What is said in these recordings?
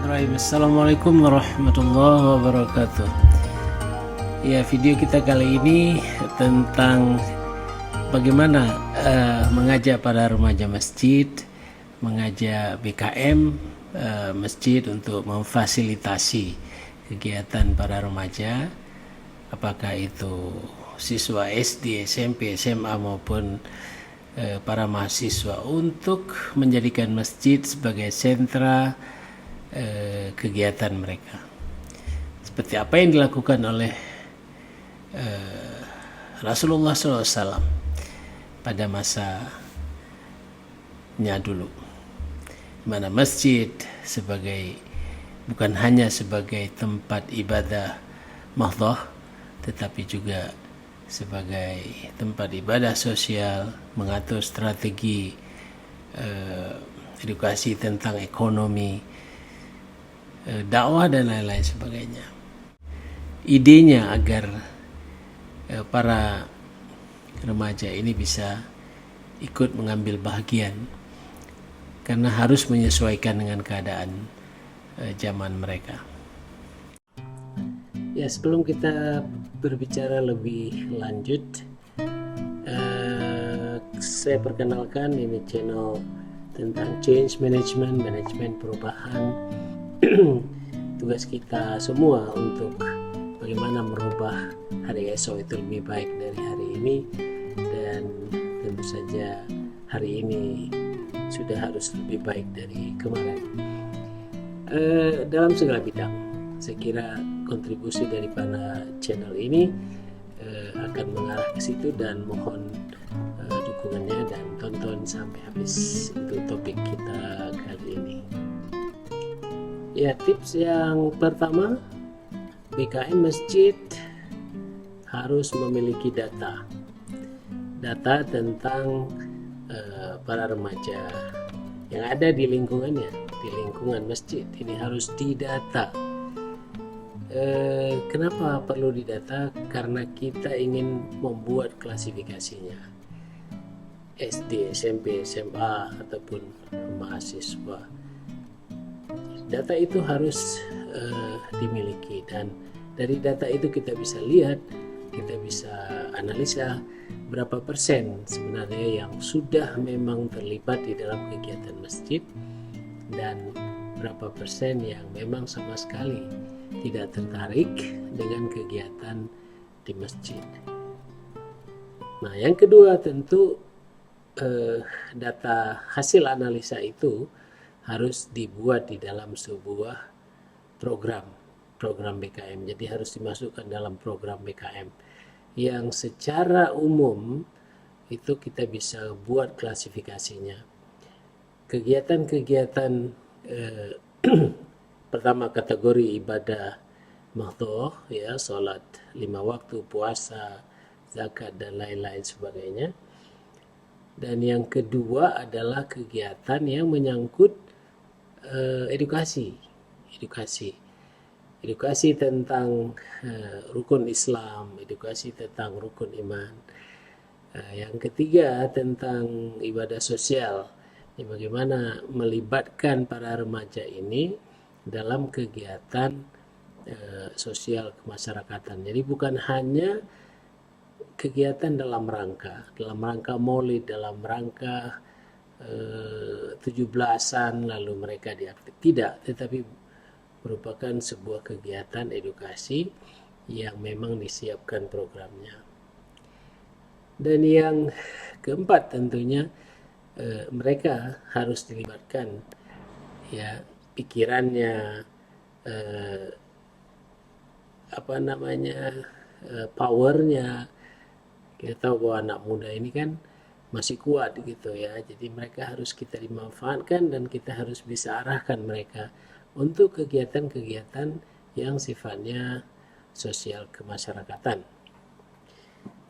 Bismillahirrahmanirrahim. Assalamualaikum warahmatullahi wabarakatuh. Ya, video kita kali ini tentang bagaimana mengajak para remaja masjid, mengajak BKM masjid untuk memfasilitasi kegiatan para remaja, apakah itu siswa SD, SMP, SMA maupun para mahasiswa, untuk menjadikan masjid sebagai sentra kegiatan mereka. Seperti apa yang dilakukan oleh Rasulullah SAW pada masanya dulu, mana masjid bukan hanya sebagai tempat ibadah mahdhah, tetapi juga sebagai tempat ibadah sosial, mengatur strategi edukasi tentang ekonomi, dakwah dan lain-lain sebagainya. Idenya agar para remaja ini bisa ikut mengambil bahagian, karena harus menyesuaikan dengan keadaan zaman mereka. Ya, sebelum kita berbicara lebih lanjut, saya perkenalkan, ini channel tentang change management, manajemen perubahan. Tugas kita semua untuk bagaimana merubah hari esok itu lebih baik dari hari ini, dan tentu saja hari ini sudah harus lebih baik dari kemarin dalam segala bidang. Saya kira kontribusi daripada channel ini akan mengarah ke situ, dan mohon dukungannya dan tonton sampai habis untuk topik kita kali ini. Ya, tips yang pertama, BKM masjid harus memiliki data tentang para remaja yang ada di lingkungannya, di lingkungan masjid. Ini harus didata. Kenapa perlu didata? Karena kita ingin membuat klasifikasinya, SD, SMP, SMA ataupun mahasiswa. Data itu harus dimiliki, dan dari data itu kita bisa lihat, kita bisa analisa berapa persen sebenarnya yang sudah memang terlibat di dalam kegiatan masjid, dan berapa persen yang memang sama sekali tidak tertarik dengan kegiatan di masjid. Nah, yang kedua, tentu data hasil analisa itu harus dibuat di dalam sebuah program BKM. Jadi harus dimasukkan dalam program BKM yang secara umum itu kita bisa buat klasifikasinya. Kegiatan-kegiatan pertama, kategori ibadah mahdhah, ya, salat 5 waktu, puasa, zakat dan lain-lain sebagainya. Dan yang kedua adalah kegiatan yang menyangkut edukasi tentang rukun Islam, edukasi tentang rukun iman. Yang ketiga tentang ibadah sosial, bagaimana melibatkan para remaja ini dalam kegiatan sosial kemasyarakatan. Jadi bukan hanya kegiatan dalam rangka maulid, dalam rangka 17-an lalu mereka diaktif, tidak, tetapi merupakan sebuah kegiatan edukasi yang memang disiapkan programnya. Dan yang keempat, tentunya mereka harus dilibatkan, ya, pikirannya, powernya. Kita tahu bahwa anak muda ini kan masih kuat gitu, ya. Jadi mereka harus kita dimanfaatkan, dan kita harus bisa arahkan mereka untuk kegiatan-kegiatan yang sifatnya sosial kemasyarakatan.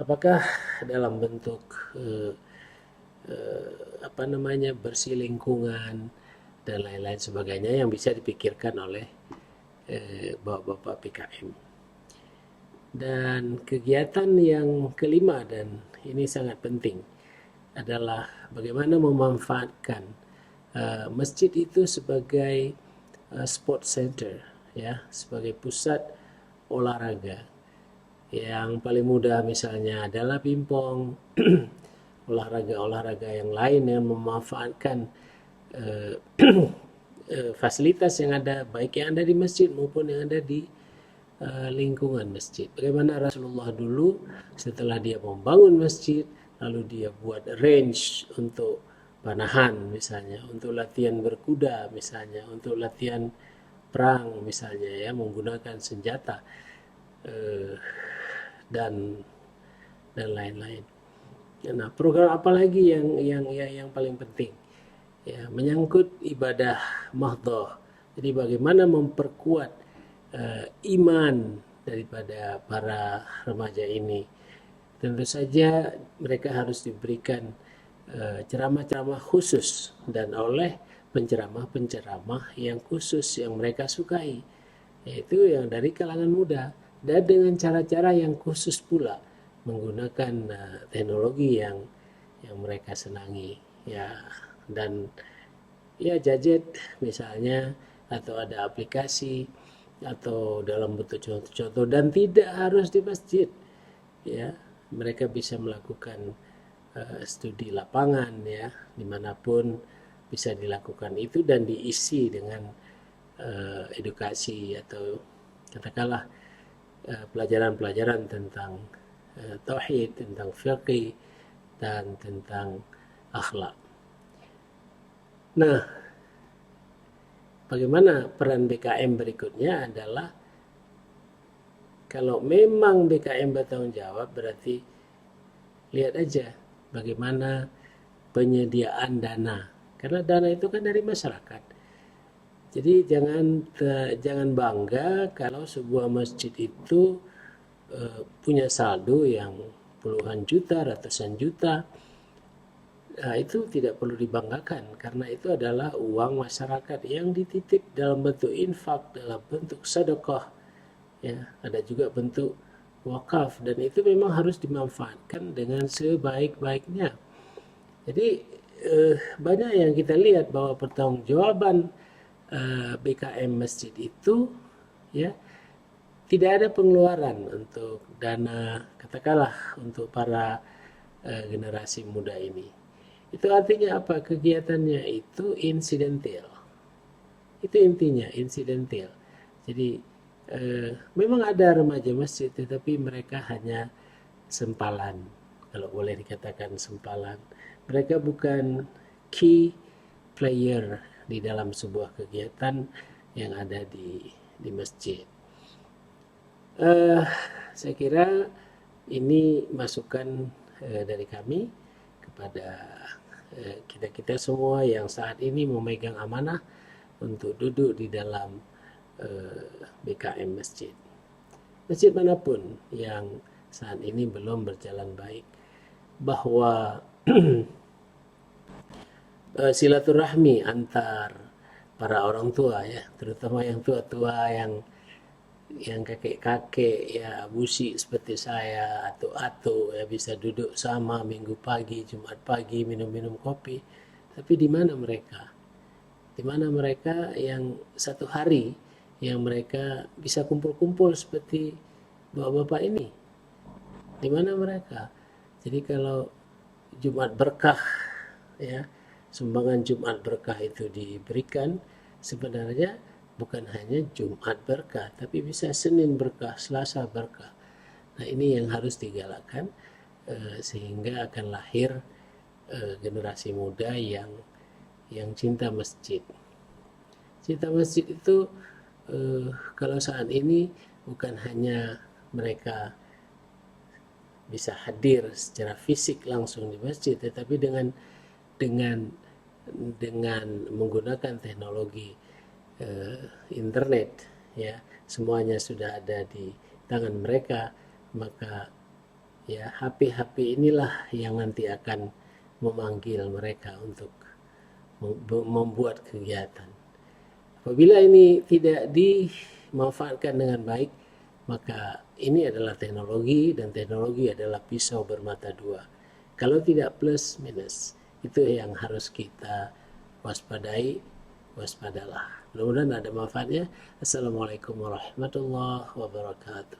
Apakah dalam bentuk bersih lingkungan dan lain-lain sebagainya yang bisa dipikirkan oleh bapak-bapak PKM. Dan kegiatan yang kelima, dan ini sangat penting, adalah bagaimana memanfaatkan masjid itu sebagai sport center, ya, sebagai pusat olahraga. Yang paling mudah misalnya adalah pingpong, olahraga-olahraga yang lain yang memanfaatkan eh, fasilitas yang ada, baik yang ada di masjid maupun yang ada di lingkungan masjid. Bagaimana Rasulullah dulu setelah dia membangun masjid, lalu dia buat range untuk panahan misalnya, untuk latihan berkuda misalnya, untuk latihan perang misalnya, ya, menggunakan senjata dan lain-lain. Nah, program apa lagi yang paling penting? Ya, menyangkut ibadah mahdhah. Jadi bagaimana memperkuat iman daripada para remaja ini. Tentu saja mereka harus diberikan ceramah-ceramah khusus dan oleh penceramah-penceramah yang khusus yang mereka sukai, yaitu yang dari kalangan muda, dan dengan cara-cara yang khusus pula, menggunakan teknologi yang mereka senangi, ya, dan ya gadget misalnya, atau ada aplikasi, atau dalam bentuk contoh-contoh, dan tidak harus di masjid, ya, mereka bisa melakukan studi lapangan, ya, dimanapun bisa dilakukan itu, dan diisi dengan edukasi atau katakanlah pelajaran-pelajaran tentang tauhid, tentang fiqih, dan tentang akhlak. Nah, bagaimana peran BKM berikutnya adalah, kalau memang BKM bertanggung jawab, berarti lihat aja bagaimana penyediaan dana, karena dana itu kan dari masyarakat. Jadi jangan bangga kalau sebuah masjid itu punya saldo yang puluhan juta, ratusan juta. Nah, itu tidak perlu dibanggakan, karena itu adalah uang masyarakat yang dititip dalam bentuk infak, dalam bentuk sedekah, ya, ada juga bentuk wakaf, dan itu memang harus dimanfaatkan dengan sebaik-baiknya. Jadi banyak yang kita lihat bahwa pertanggungjawaban BKM masjid itu, ya, tidak ada pengeluaran untuk dana, katakanlah untuk para generasi muda ini. Itu artinya apa? Kegiatannya itu insidental. Itu intinya, insidental. Jadi memang ada remaja masjid, tetapi mereka hanya sempalan, kalau boleh dikatakan sempalan. Mereka bukan key player di dalam sebuah kegiatan yang ada di masjid. Saya kira ini masukan dari kami kepada kita semua yang saat ini memegang amanah untuk duduk di dalam BKM masjid. Masjid manapun yang saat ini belum berjalan baik, bahwa silaturahmi antar para orang tua, ya, terutama yang tua-tua, yang kakek-kakek, ya, busi seperti saya atau ya, bisa duduk sama minggu pagi, Jumat pagi, minum-minum kopi. Tapi di mana mereka? Di mana mereka yang satu hari yang mereka bisa kumpul-kumpul seperti bapak-bapak ini? Di mana mereka? Jadi kalau Jumat berkah, ya, sumbangan Jumat berkah itu diberikan, sebenarnya bukan hanya Jumat berkah, tapi bisa Senin berkah, Selasa berkah. Nah, ini yang harus digalakkan sehingga akan lahir generasi muda yang cinta masjid. Cinta masjid itu kalau saat ini bukan hanya mereka bisa hadir secara fisik langsung di masjid, tetapi dengan menggunakan teknologi internet, ya, semuanya sudah ada di tangan mereka, maka ya HP inilah yang nanti akan memanggil mereka untuk membuat kegiatan. Apabila ini tidak dimanfaatkan dengan baik, maka ini adalah teknologi, dan teknologi adalah pisau bermata dua. Kalau tidak plus minus, itu yang harus kita waspadai waspadalah. Mudah-mudahan ada manfaatnya. Assalamualaikum warahmatullahi wabarakatuh.